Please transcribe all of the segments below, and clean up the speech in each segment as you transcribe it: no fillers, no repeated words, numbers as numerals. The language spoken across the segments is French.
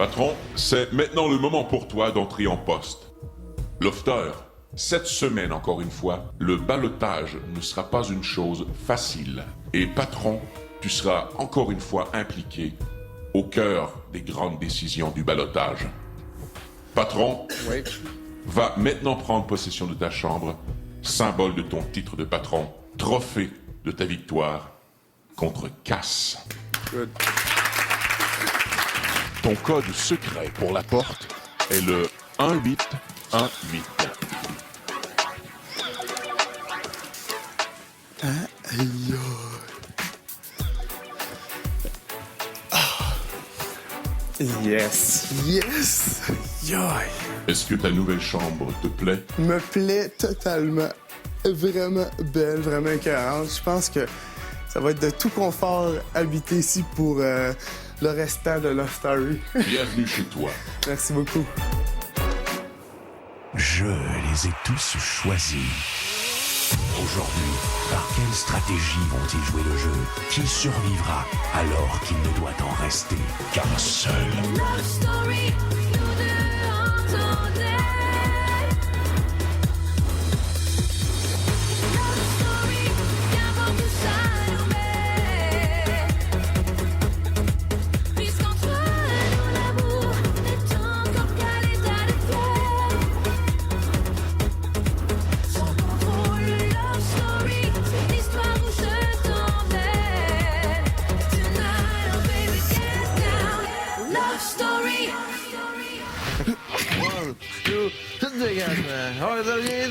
Patron, c'est maintenant le moment pour toi d'entrer en poste. Lofter, cette semaine encore une fois, le ballottage ne sera pas une chose facile. Et patron, tu seras encore une fois impliqué au cœur des grandes décisions du ballottage. Patron, Oui. va maintenant prendre possession de ta chambre, symbole de ton titre de patron, trophée de ta victoire contre Cass. Good. Ton code secret pour la porte est le 1818. Yes. Yes! Yoï! Est-ce que ta nouvelle chambre te plaît? Me plaît totalement. Vraiment belle, vraiment écœurante. Je pense que ça va être de tout confort habiter ici pour le restant de Love Story. Bienvenue chez toi. Merci beaucoup. Je les ai tous choisis. Aujourd'hui, par quelle stratégie vont-ils jouer le jeu? Qui survivra alors qu'il ne doit en rester qu'un seul? Love story, nous deux entendez. Love story, qu'avant que ça nous met. Puisqu'entre nous l'amour n'est encore qu'à l'état de fleurs. Sans contrôle, love story, c'est l'histoire où je t'emmène. Tonight, oh baby, get down. Love story. One, two, tout dégage, man. Oh, ça vient.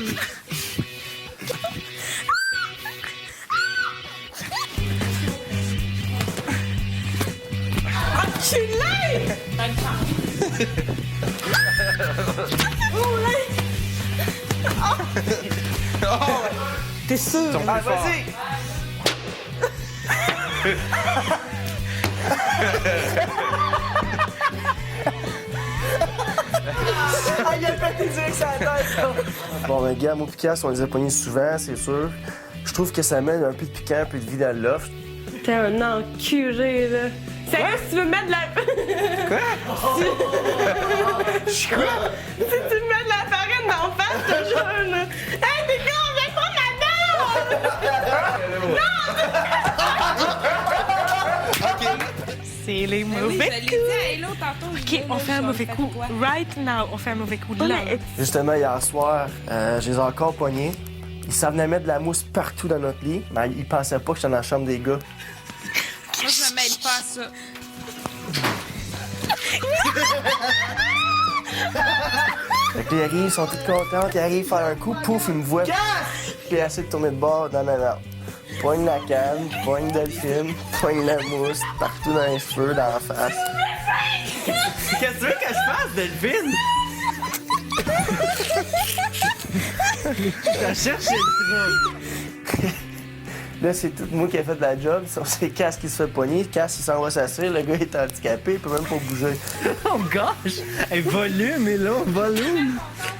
T'es sûr? Ah, vas-y! Ah, il a pété direct sur la tête, là. Bon, ben, gars, moi pis Cass, on les a pognés souvent, c'est sûr. Je trouve que ça mène un peu de piquant, un peu de vie dans le loft. T'es un enculé, là. Sérieux, si tu veux mettre de la... Quoi? Je suis quoi? Si tu me mets de la farine d'en face, je te jure, là. Hey, t'es con, viens prendre ma dent! C'est les Oui, mauvais je l'ai dit coups. à Hello tantôt. OK, on fait un mauvais coup. Right now, on fait un mauvais coup. Là. Justement, hier soir, je les ai encore pognés. Ils s'en venaient mettre de la mousse partout dans notre lit, mais ils pensaient pas que j'étais dans la chambre des gars. Moi, je me mêle pas à ça. Fait que là, ils arrivent, ils sont tous contents, ils arrivent faire un coup, pouf, ils me voient. Puis ils essaient de tourner de bord, non. Poigne la canne, poigne Delphine, poigne la mousse, partout dans les cheveux, dans la face. Qu'est-ce que tu veux que je fasse, Delphine? T'as cherché le trouble. Là, c'est tout moi qui ai fait de la job. C'est Cass qui se fait pogner. Cass, il s'en va s'asseoir. Le gars est handicapé, il peut même pas bouger. Oh gosh! Hey, volume, et là, volume!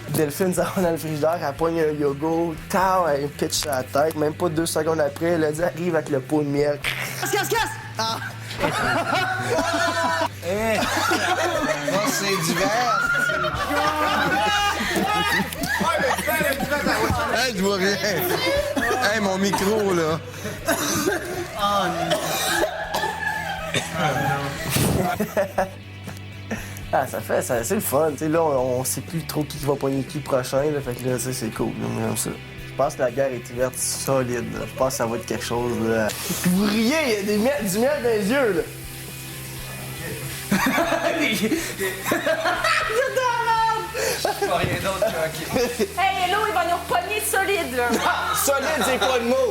Delphine s'en va dans le frigidaire, elle pogne un yogourt, tard, elle pitch sur la tête. Même pas 2 secondes après, elle a dit arrive avec le pot de miel. Casse! Ah! Hey! Oh, c'est du verre! Hey, je vois rien! Hey, mon micro, là! Ah, c'est le fun. T'sais, là, on sait plus trop qui va pogner qui prochain. Là, fait que là, c'est cool. Là, comme ça. Je pense que la guerre est ouverte solide. Là. Je pense que ça va être quelque chose. Là. Vous riez, il y a du miel dans les yeux. Là. Pas rien d'autre que OK. Hey, Hello, il va nous repogner solide, là. Solide, c'est pas le mot!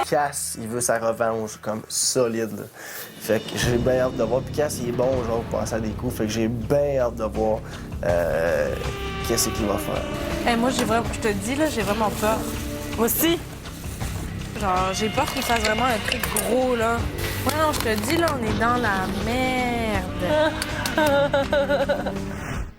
Cass, il veut sa revanche comme solide. Là. Fait que j'ai bien hâte de voir. Puis Cass, il est bon, genre, pour passer à des coups. Fait que j'ai bien hâte de voir qu'est-ce qu'il va faire. Hey, moi, je te dis, là, j'ai vraiment peur. Moi aussi. Genre, j'ai peur qu'il fasse vraiment un truc gros, là. Ouais, non, je te dis, là, on est dans la merde.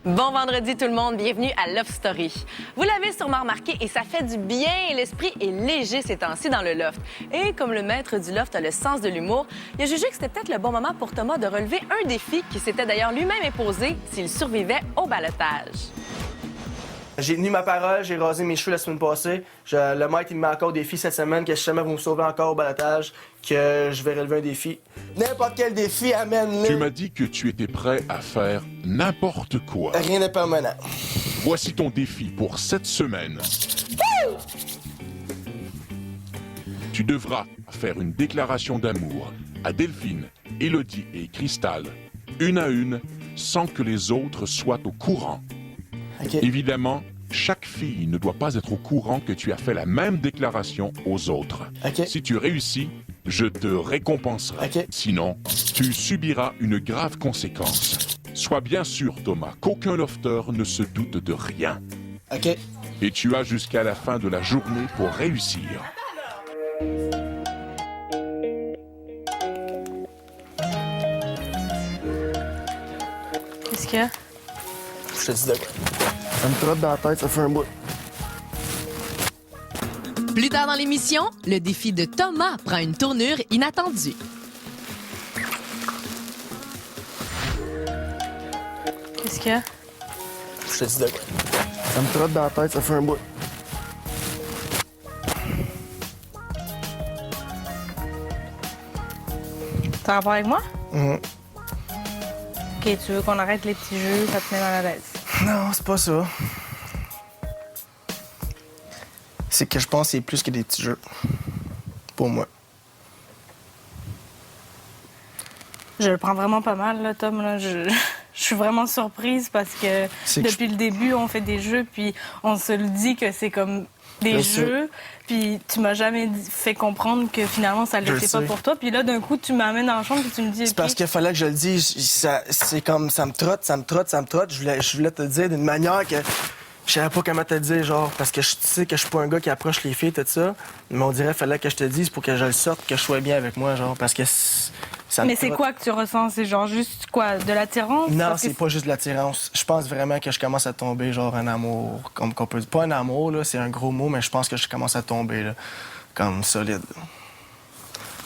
Bon vendredi tout le monde, bienvenue à Love Story. Vous l'avez sûrement remarqué et ça fait du bien, l'esprit est léger ces temps-ci dans le loft. Et comme le maître du loft a le sens de l'humour, il a jugé que c'était peut-être le bon moment pour Thomas de relever un défi qui s'était d'ailleurs lui-même imposé s'il survivait au ballottage. J'ai tenu ma parole, j'ai rasé mes cheveux la semaine passée. Le maître, il me met encore des défis cette semaine que si jamais vous me sauvez encore au ballottage, que je vais relever un défi. N'importe quel défi, amène-le. Tu m'as dit que tu étais prêt à faire n'importe quoi. Rien n'est permanent. Voici ton défi pour cette semaine. Tu devras faire une déclaration d'amour à Delphine, Élodie et Cristal, une à une, sans que les autres soient au courant. Okay. Évidemment, chaque fille ne doit pas être au courant que tu as fait la même déclaration aux autres. Okay. Si tu réussis, je te récompenserai. Okay. Sinon, tu subiras une grave conséquence. Sois bien sûr, Thomas, qu'aucun lofter ne se doute de rien. OK. Et tu as jusqu'à la fin de la journée pour réussir. Qu'est-ce qu'il y a? Je te dis de quoi. Ça me trotte dans la tête, ça fait un bout. Plus tard dans l'émission, le défi de Thomas prend une tournure inattendue. Qu'est-ce qu'il y a? Je te dis de quoi. Ça me trotte dans la tête, ça fait un bout. T'as rapport avec moi? Mm-hmm. OK, tu veux qu'on arrête les petits jeux, ça te met mal à l'aise. Non, c'est pas ça. C'est que je pense que c'est plus que des petits jeux. Pour moi. Je le prends vraiment pas mal, là, Tom. Là. Je suis vraiment surprise parce que depuis le début, on fait des jeux, puis on se le dit que c'est comme des jeux, puis tu m'as jamais fait comprendre que finalement, ça l'était pas pour toi. Puis là, d'un coup, tu m'amènes dans la chambre et tu me dis... C'est parce qu'il fallait que je le dise. C'est comme, ça me trotte. Je voulais te le dire d'une manière que... Je savais pas comment te le dire, genre, parce que je sais que je suis pas un gars qui approche les filles, tout ça. Mais on dirait qu'il fallait que je te dise pour que je le sorte, que je sois bien avec moi, genre, parce que ça me Mais c'est quoi que tu ressens? C'est genre juste quoi? De l'attirance? Non, c'est pas juste de l'attirance. Je pense vraiment que je commence à tomber, genre, en amour. Comme qu'on peut dire. Pas un amour, là, c'est un gros mot, mais je pense que je commence à tomber, là. Comme solide.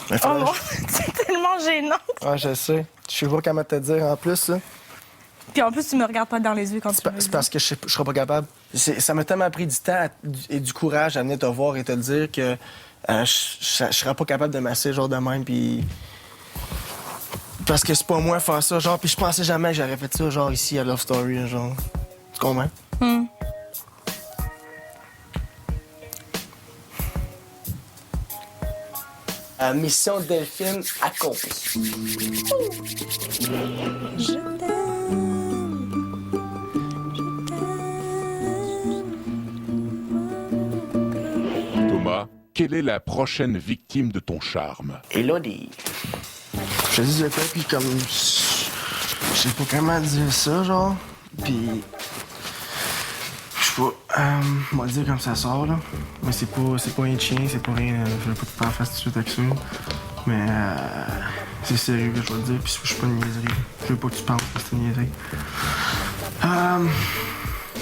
Mais oh non, c'est tellement gênant. Ouais, je sais. Je sais pas comment te dire en plus, là. Puis en plus, tu me regardes pas dans les yeux quand tu me C'est parce que je serais pas capable. Ça m'a tellement pris du temps et du courage à venir te voir et te le dire que je serais pas capable de masser genre de même, puis... Parce que c'est pas moi faire ça, genre, puis je pensais jamais que j'aurais fait ça, genre, ici, à Love Story, genre. Tu comprends? Mission Delphine accomplie. Je t'aime. Thomas, quelle est la prochaine victime de ton charme? Élodie. Je te dis de quoi, puis comme... Je sais pas comment dire ça, genre. Puis... Je sais pas... on va le dire comme ça sort, là. Mais c'est pas un chien, c'est pas rien... je vais pas te faire face tout de suite avec ça. Mais... c'est sérieux que je vais te dire, puis je suis pas une niaiserie. Je veux pas que tu penses que c'est une niaiserie.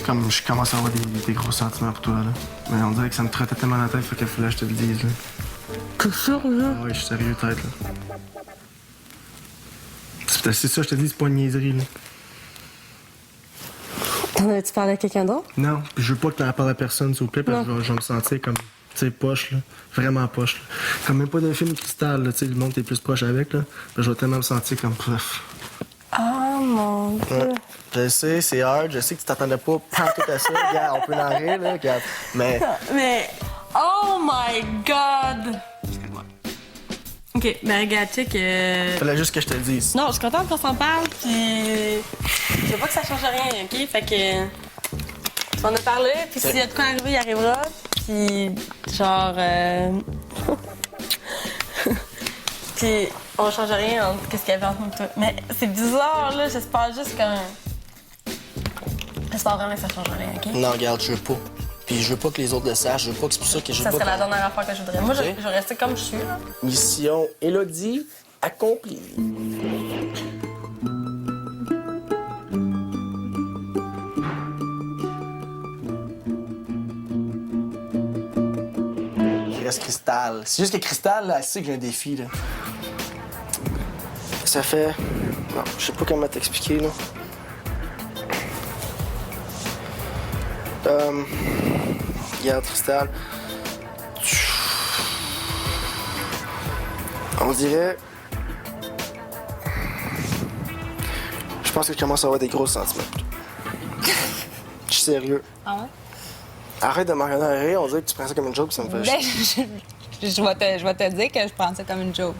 Comme je commence à avoir des gros sentiments pour toi, là. Mais on dirait que ça me trottait tellement dans la tête, faut qu'il fallait que je te le dise, là. T'es sérieux? Ah oui, je suis sérieux, tête, là. C'est ça, je te dis, c'est pas une niaiserie, là. T'en avais-tu parlé à quelqu'un d'autre? Non, puis je veux pas que t'en parles à personne, s'il vous plaît, parce que je vais me sentir comme, tu sais, poche, là. Vraiment poche, là. Comme même pas d'un film Cristal, là, tu sais, le monde t'es plus proche avec, là. Ben, je vais tellement me sentir comme, bref. Oh mon Dieu. Ouais. Je sais, c'est hard, je sais que tu t'attendais pas tout à ça, regarde, on peut en rire, là, regarde. Mais... Oh my God! Excuse-moi. OK, ben regarde, check... Fallait juste que je te le dise. Non, je suis contente qu'on s'en parle, puis... Je veux pas que ça change rien, OK? Fait que... On en a parlé, puis s'il y a de quoi arriver, il arrivera, puis... Genre... puis on change rien entre qu'est-ce qu'il y avait entre nous et toi. Mais c'est bizarre, là, j'espère juste que... J'espère vraiment que ça change rien, OK? Non, regarde, je veux pas. Puis je veux pas que les autres le sachent, je veux pas que c'est pour ça que je veux Ça pas... serait la dernière affaire que je voudrais. Moi, je vais rester comme je suis, là. Mission Élodie accomplie. reste Cristal. C'est juste que Cristal, là, elle sait que j'ai un défi, là. Ça fait... Bon, je sais pas comment t'expliquer, là. Regarde, Cristal. On dirait... Je pense que je commence à avoir des gros sentiments. Je suis sérieux. Ah ouais? Arrête de m'en regarder à rire, on dirait que tu prends ça comme une joke, ça me fait chier. Je vais te dire que je prends ça comme une joke.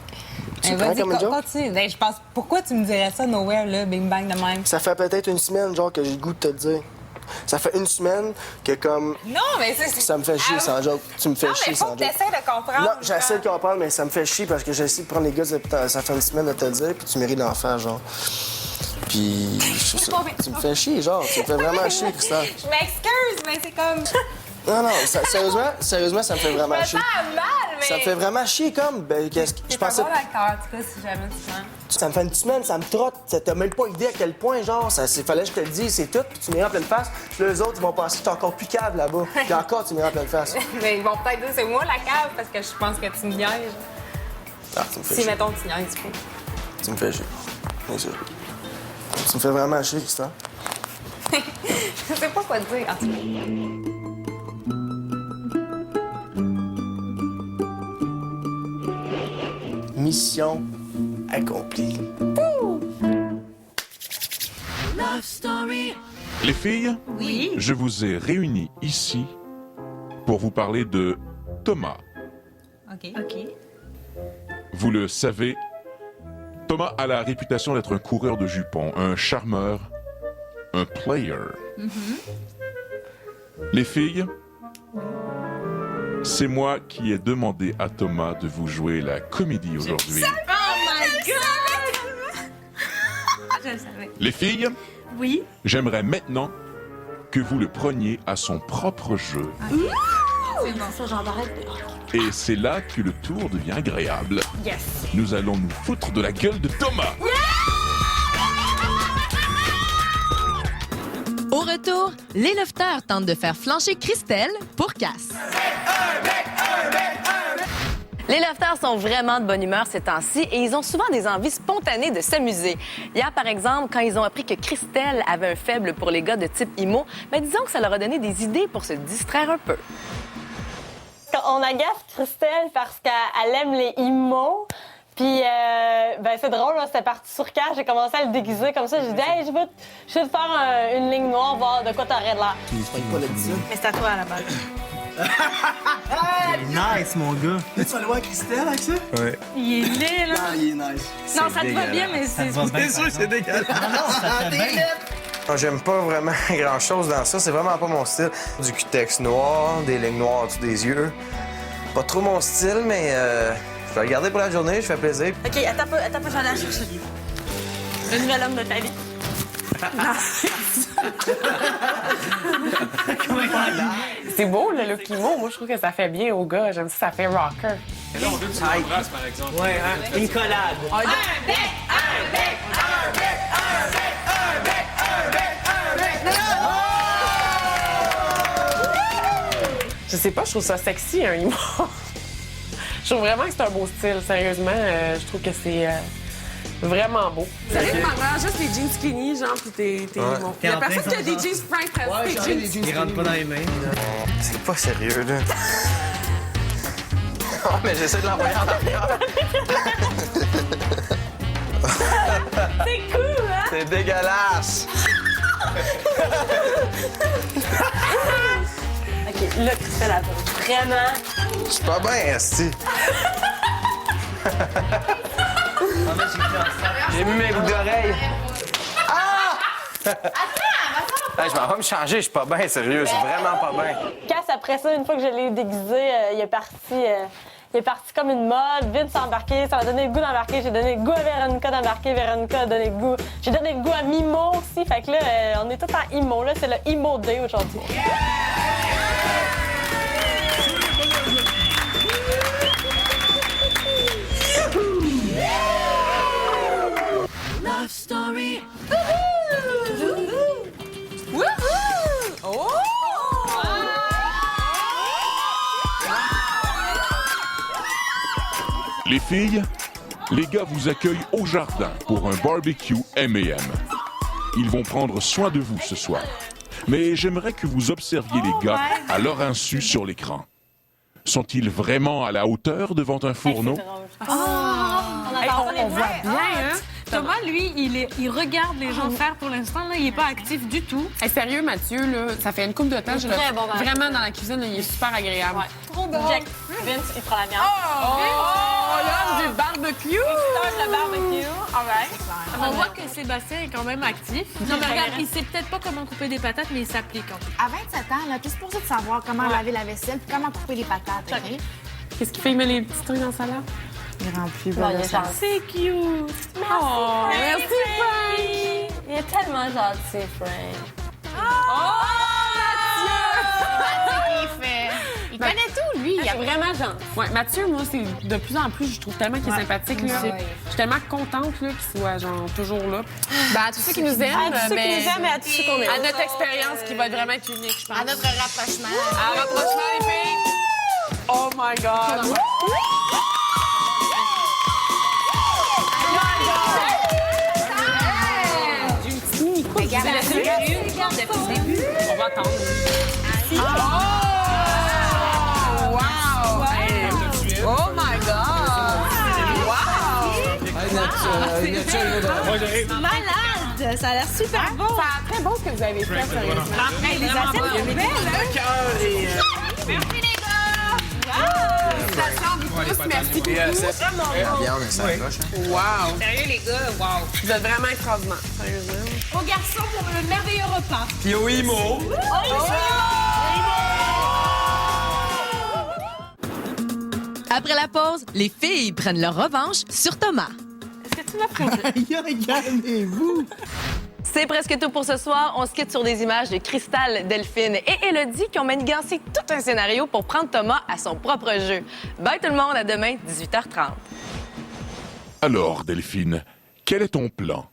Tu prends comme une joke? Continue. Ben, je pense, pourquoi tu me dirais ça, nowhere, là, bing bang de même? Ça fait peut-être une semaine, genre, que j'ai le goût de te le dire. Ça fait une semaine que, comme... Non, mais c'est... Ça me fait chier sans joke. Tu me fais Non, chier mais faut sans que joke. t'essaies de comprendre. Non, j'essaie de comprendre, mais ça me fait chier parce que j'essaie de prendre les gars, ça fait une semaine de te le dire, puis tu mérites d'en faire, genre. Puis... Tu me fais chier, genre. Tu me fais vraiment chier, Cristal. Je m'excuse, mais c'est comme... Non, sérieusement, ça me fait vraiment chier. Je me sens mal, mais... Ça me fait vraiment chier, comme... Ben, qu'est-ce que... Je T'es un pensais... bon acteur, en tout cas, si jamais tu sens. Ça me fait une semaine, ça me trotte. T'as même pas idée à quel point, genre, fallait que je te le dise, c'est tout, puis tu m'y rends pleine face. Puis là, les autres, ils vont penser que t'es encore plus cave là-bas. Puis encore, tu m'y rends pleine face. Mais ils vont peut-être dire c'est moi la cave parce que je pense que tu me niaises. Ah, tu me fais Si, chier. mettons, tu niaises pas. Tu me fais chier. Bien sûr. Tu me fais vraiment chier, Christian. Je sais pas quoi te dire, en tout cas. Mission accomplie. Love Story. Les filles, Oui. je vous ai réunis ici pour vous parler de Thomas. OK. Vous le savez, Thomas a la réputation d'être un coureur de jupons, un charmeur, un player. Les filles, c'est moi qui ai demandé à Thomas de vous jouer la comédie aujourd'hui. Oh my God! Je le savais. Les filles, Oui. j'aimerais maintenant que vous le preniez à son propre jeu. C'est bon, ça, j'en arrête. Et c'est là que le tour devient agréable. Yes. Nous allons nous foutre de la gueule de Thomas. Au retour, les lofters tentent de faire flancher Christelle pour Cass. Les lofters sont vraiment de bonne humeur ces temps-ci et ils ont souvent des envies spontanées de s'amuser. Hier, par exemple, quand ils ont appris que Christelle avait un faible pour les gars de type emo, disons que ça leur a donné des idées pour se distraire un peu. On agace Christelle parce qu'elle aime les immos. Puis, c'est drôle, là, c'était parti sur cash. J'ai commencé à le déguiser comme ça. J'ai dit, hey, je vais te faire une ligne noire, voir de quoi t'aurais l'air. Mais c'est à toi à la base. Nice, mon gars. Tu vas aller voir Christelle avec ça? Ouais. Il est laid, là. Ah, il est nice. Non, ça te va bien, mais Ça c'est... te va bien, C'est sûr, c'est dégueulasse. Non, ça te va bien. J'aime pas vraiment grand-chose dans ça. C'est vraiment pas mon style. Du cutex noir, des lignes noires au-dessus des yeux. Pas trop mon style, mais je vais le garder pour la journée. Je fais plaisir. OK, attends pas, j'en ai à chercher. Le nouvel homme de ta vie. C'est beau, le look emo. Moi, je trouve que ça fait bien au gars. J'aime ça, ça fait rocker. Ouais, hein? Une collab. Je sais pas, je trouve ça sexy, un emo. Je trouve vraiment que c'est un beau style, sérieusement. Je trouve que c'est vraiment beau. Sérieux, pendant juste les jeans skinny, genre, pis t'es emo. Il y a personne qui a des jeans Frank Press, des jeans. Il rentre pas dans les mains. C'est pas sérieux, là. Oh, mais j'essaie de l'envoyer en arrière. C'est cool, hein? C'est dégueulasse. OK, là, Christelle, elle va vraiment... Je suis pas bien, esti. J'ai mis mes boucles d'oreilles. Ah! Hey, je m'en vais me changer, je suis pas bien, sérieux, c'est vraiment pas bien. Cass, après ça, une fois que je l'ai déguisé, il est parti comme une mode. Vite s'embarquer, ça m'a donné le goût d'embarquer. J'ai donné le goût à Véronica d'embarquer. Véronica a donné le goût. J'ai donné le goût à Mimo aussi. Fait que là, on est tous en emo. Là, c'est le emo day aujourd'hui. Love Story. Les filles, les gars vous accueillent au jardin pour un barbecue M&M. Ils vont prendre soin de vous ce soir. Mais j'aimerais que vous observiez les gars à leur insu sur l'écran. Sont-ils vraiment à la hauteur devant un fourneau? On voit bien, hein? Thomas, lui, il regarde les gens faire pour l'instant. Là, il est pas actif du tout. Hey, sérieux, Mathieu, là, ça fait une couple de temps. Je Très bon, vraiment dans la cuisine, là, il est super agréable. Ouais. Trop bon. Jack, Vince, il prend la viande. Oh, l'homme du barbecue! Le barbecue. All right. On voit que Sébastien est quand même actif. Non, mais regarde, il sait peut-être pas comment couper des patates, mais il s'applique. À 27 ans, là, t'es supposé de savoir comment laver la vaisselle puis comment couper les patates, OK? Qu'est-ce qu'il fait? Il met les petits trucs dans sa lave? Il remplit C'est cute. Oh, merci, Frank! Il est tellement gentil, Frank. Il connaît tout, lui. Il est vraiment gentil. Ouais, Mathieu, moi, c'est de plus en plus, je trouve tellement qu'il est sympathique. Là. Je suis tellement contente là, qu'il soit genre, toujours là. Ben, à tous ceux qui nous aiment, À tous ceux qui nous aiment et à tous ceux qu'on aime. À notre expérience qui va vraiment être unique, je pense. À notre rapprochement. À rapprochement, les filles! Oh my God! On va attendre. Wow! Oh my God! Wow! Malade! Ça a l'air super bon. Ça a très bon ce que vous avez fait, sérieusement. Les assiettes sont belles. Merci, les gars! Félicitations, vous tous. Merci beaucoup. La viande, ça accroche. Wow! Sérieux, les gars, wow. Vous êtes vraiment extraordinaires, sérieusement. Aux garçons pour le merveilleux repas. Yo, Imo! Après la pause, les filles prennent leur revanche sur Thomas. Est-ce que tu m'as pris? Regardez-vous! C'est presque tout pour ce soir. On se quitte sur des images de Cristal, Delphine et Élodie qui ont manigancé tout un scénario pour prendre Thomas à son propre jeu. Bye tout le monde, à demain, 18h30. Alors, Delphine, quel est ton plan?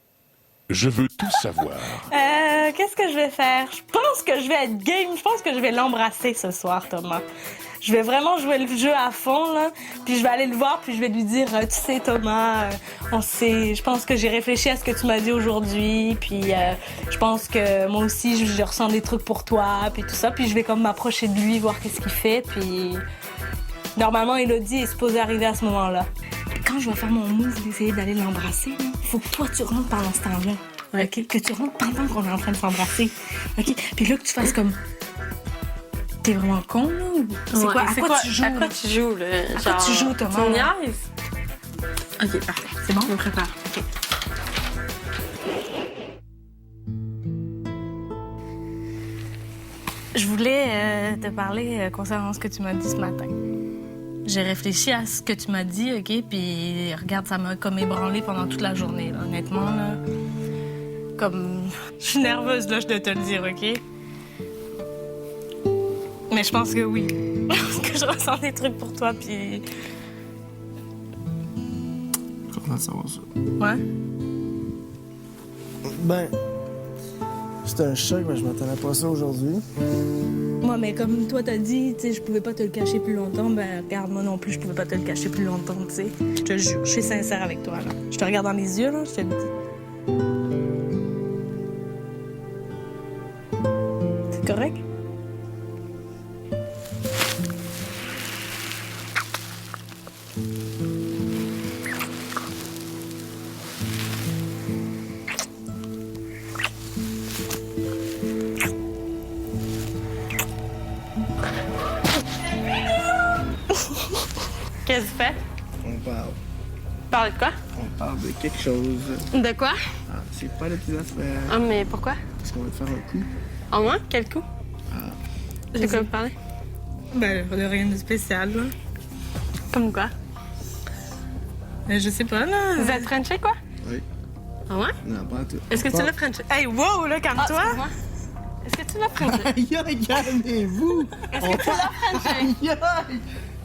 Je veux tout savoir. Qu'est-ce que je vais faire? Je pense que je vais être game. Je pense que je vais l'embrasser ce soir, Thomas. Je vais vraiment jouer le jeu à fond, là. Puis je vais aller le voir, puis je vais lui dire, tu sais, Thomas, je pense que j'ai réfléchi à ce que tu m'as dit aujourd'hui. Puis je pense que moi aussi, je ressens des trucs pour toi, puis tout ça. Puis je vais comme m'approcher de lui, voir qu'est-ce qu'il fait. Puis normalement, Élodie est supposée arriver à ce moment-là. Puis quand je vais faire mon move d'essayer d'aller l'embrasser, il faut que toi, tu rentres pendant ce temps-là. OK? Que tu rentres pendant qu'on est en train de s'embrasser. OK? Puis là, que tu fasses comme... T'es vraiment con, là? C'est quoi? À quoi tu joues? À quoi tu joues, là? À quoi tu joues, Thomas? Tu niaises? OK, parfait. C'est bon? Je me prépare. OK. Je voulais te parler concernant ce que tu m'as dit ce matin. J'ai réfléchi à ce que tu m'as dit, OK? Puis regarde, ça m'a comme ébranlé pendant toute la journée, là. Honnêtement, là. Comme... Je suis nerveuse, là, je dois te le dire, OK? Mais je pense que oui. Parce que je ressens des trucs pour toi, puis... Comment ça va, ça? Ouais? Ben, c'était un choc, mais je m'attendais pas à ça aujourd'hui. Moi, mais comme toi t'as dit, tu sais, je pouvais pas te le cacher plus longtemps, ben regarde, moi non plus, je pouvais pas te le cacher plus longtemps, tu sais. Je te jure, je suis sincère avec toi, là. Je te regarde dans les yeux, là, je te le dis. C'est correct? Qu'est-ce que tu fais? On parle. Parle de quoi? On parle de quelque chose. De quoi? Ah, c'est pas de petites affaires. Ah, mais pourquoi? Parce qu'on va te faire un coup. En moi? Quel coup? De quoi vous parlez? Ben, de rien de spécial, là. Comme quoi? Ben, je sais pas, là. Vous êtes Frenché, quoi? Oui. Ah ouais? Non, pas tout. Est-ce que tu l'as Frenché? Hey, wow, là, calme-toi! Est-ce que tu l'as Frenché? Aïe, calmez-vous! Est-ce que tu l'as Frenché? Aïe, aïe!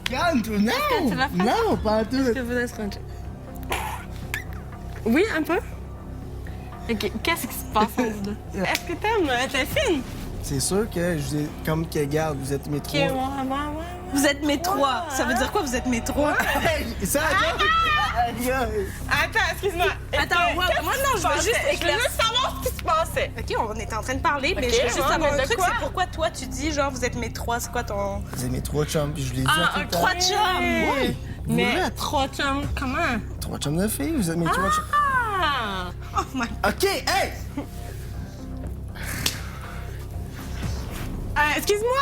Calme-toi, non! Est-ce que tu l'as Frenché? Non, pas tout! Est-ce que vous êtes Frenché? Oui, un peu. OK, qu'est-ce qui se passe entre vous deux? Est-ce que t'aimes ta fille? c'est sûr que je vous ai... Comme que, garde, vous êtes mes trois. Ok, ouais. Vous êtes mes trois. Ça veut dire quoi, vous êtes mes trois? Ça, Attends, excuse-moi. Attends, moi, non, je veux juste éclaircir. savoir ce qui se passait. OK, on est en train de parler, mais Ok, je veux juste ouais, savoir mais un de truc, quoi? c'est pourquoi toi, tu dis, genre, vous êtes mes trois, c'est quoi ton... Vous êtes mes trois chums, puis je vous l'ai dit à tout le temps. trois chums! Oui! Mais trois chums, comment? Trois chums de filles, vous êtes mes trois chums. Ah! Oh my... OK, hey! Excuse-moi,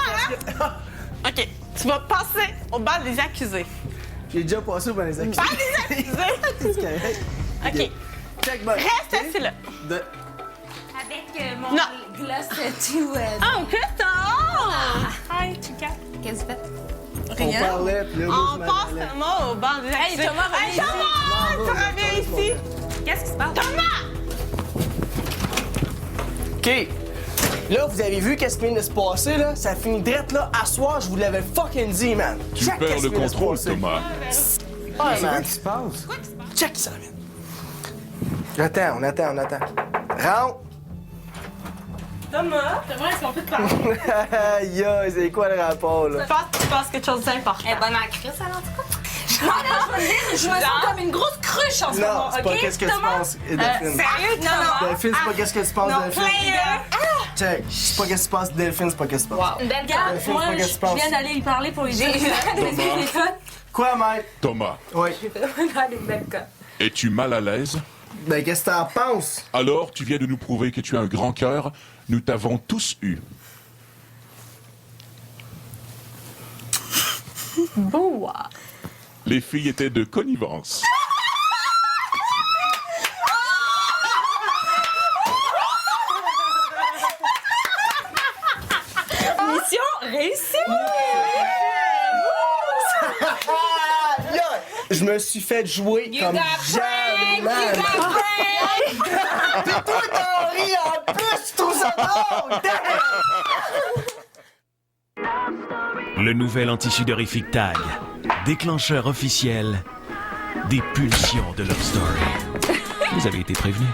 hein? OK, tu vas passer au bal des accusés. J'ai déjà passé au bal des accusés. Bal des accusés? C'est correct. OK. Check, bye. Reste assis là. Avec mon Non. gloss tout... Oh, Christophe! Hi, Chica. Qu'est-ce que tu fais? On parlait, puis là, moi, On je m'en passe allais. Thomas au bal des accusés. Thomas, reviens Hey, ici. Thomas! Tu reviens ici. Qu'est-ce qui se passe? Thomas! OK. Là, vous avez vu qu'est-ce qui vient de se passer, là? Ça finit direct, là. À soir, je vous l'avais fucking dit, man. Tu Check perds qu'est-ce le qui vient de se contrôle, passer. Thomas. Ouais, C'est man. quoi qui se passe? Check ça, man. On attend. Rentre. Thomas, est-ce qu'on peut te parler? Yo, c'est quoi le rapport, là? Je pense que tu passes quelque chose d'important. Eh ben, ma crisse, alors, en tout cas. Je me sens comme une grosse cruche en ce Non, moment, c'est OK? pas qu'est-ce que tu Thomas? penses, Delphine. Sérieux, Thomas? Delphine, c'est pas qu'est-ce que tu penses, Non, Delphine. Check. C'est pas qu'est-ce que tu penses, Delphine, c'est pas qu'est-ce que tu penses. Regarde, Delphine, moi, c'est pas qu'est-ce que tu penses. je viens d'aller lui parler pour lui dire que j'ai Quoi, mec? Thomas, Oui. dans les belles cas. es-tu mal à l'aise? Ben, qu'est-ce que t'en penses? Alors, tu viens de nous prouver que tu as un grand cœur. Nous t'avons tous eu. Boa. Les filles étaient de connivence. Mission réussie! Yo, je me suis fait jouer comme jamais, man. Pis toi, t'en ris en plus, tu trouves ça drôle! Le nouvel anti-sudorifique Tag, déclencheur officiel des pulsions de Love Story. Vous avez été prévenus.